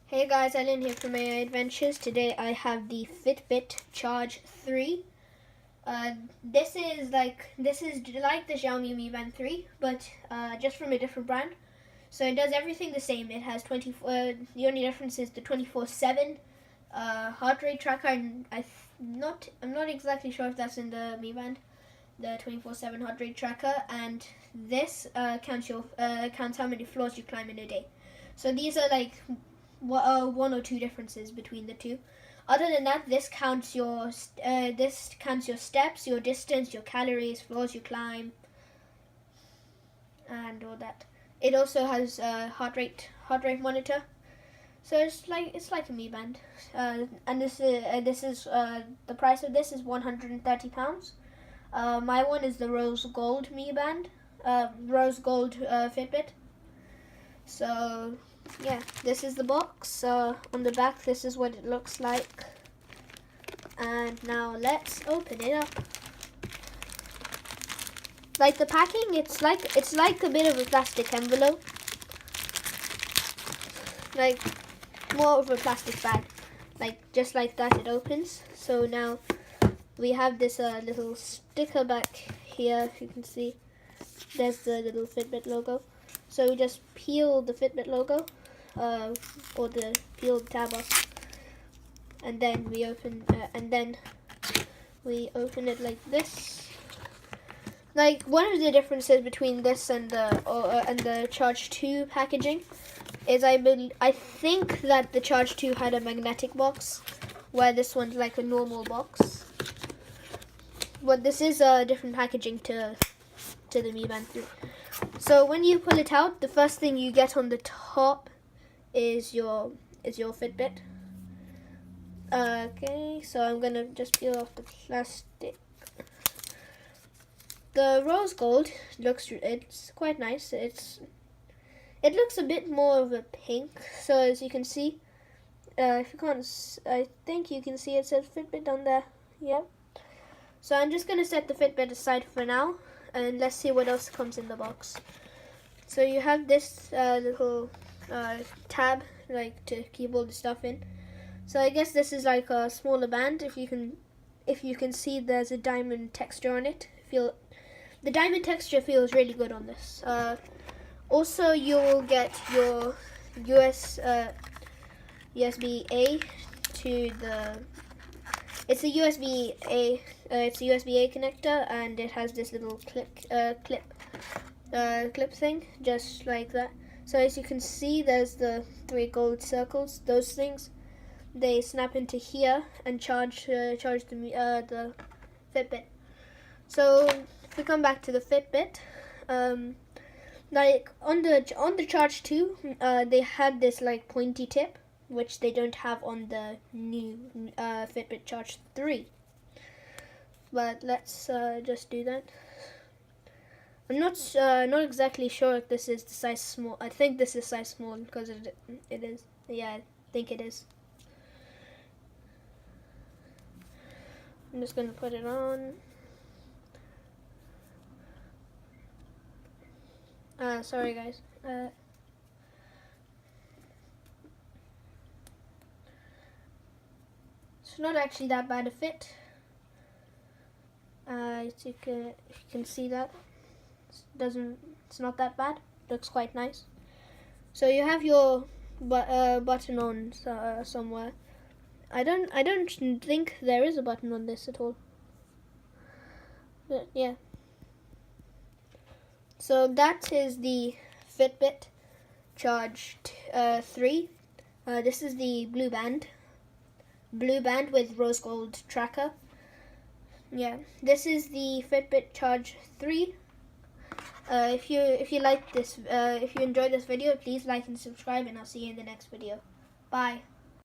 Hey guys, Ellen here from AI Adventures. Today I have the Fitbit Charge 3. This is like the Xiaomi Mi Band 3, but just from a different brand. So it does everything the same. It has the only difference is the 24/7 heart rate tracker, and I'm not exactly sure if that's in the Mi Band, the 24/7 heart rate tracker, and this counts how many floors you climb in a day. So these are like one or two differences between the two. Other than that, this counts your steps, your distance, your calories, floors you climb, and all that. It also has a heart rate monitor. So it's like a Mi Band, and this is the price of this is £130. My one is the rose gold Mi Band, rose gold Fitbit. So yeah, this is the box. On the back, this is what it looks like. And now let's open it up. Like the packing, it's like a bit of a plastic envelope, like more of a plastic bag, like just like that it opens. So now we have this little sticker back here. If you can see, there's the little Fitbit logo. So we just peel the Fitbit logo, or peel the tab off, and then we open it like this. Like one of the differences between this and the Charge 2 packaging is I think that the Charge 2 had a magnetic box, where this one's like a normal box. But this is a different packaging to the Mi Band 3. So when you pull it out, the first thing you get on the top is your Fitbit. Okay, so I'm gonna just peel off the plastic. The rose gold it's quite nice. It looks a bit more of a pink. So as you can see, if you can't, I think you can see it says Fitbit down there. Yep. So I'm just gonna set the Fitbit aside for now, and let's see what else comes in the box. So you have this little tab, like to keep all the stuff in. So I guess this is like a smaller band. If you can see, there's a diamond texture on it. The diamond texture feels really good on this. Also, you will get your USB-A to the. It's a USB-A. It's a USB-A connector, and it has this little clip thing, just like that. So as you can see, there's the 3 gold circles. Those things, they snap into here and charge the Fitbit. So if we come back to the Fitbit, like on the Charge 2, they had this like pointy tip, which they don't have on the new Fitbit Charge 3. But let's just do that. I'm not exactly sure if this is the size small. I think this is size small because it is. Yeah, I think it is. I'm just gonna put it on. Sorry guys. It's not actually that bad a fit. If you can see that, it's not that bad. Looks quite nice. So you have your button on somewhere. I don't think there is a button on this at all. But yeah. So that is the Fitbit Charge 3. This is the blue band with rose gold tracker. Yeah, this is the Fitbit Charge 3. If you like this, if you enjoyed this video, please like and subscribe, and I'll see you in the next video. Bye.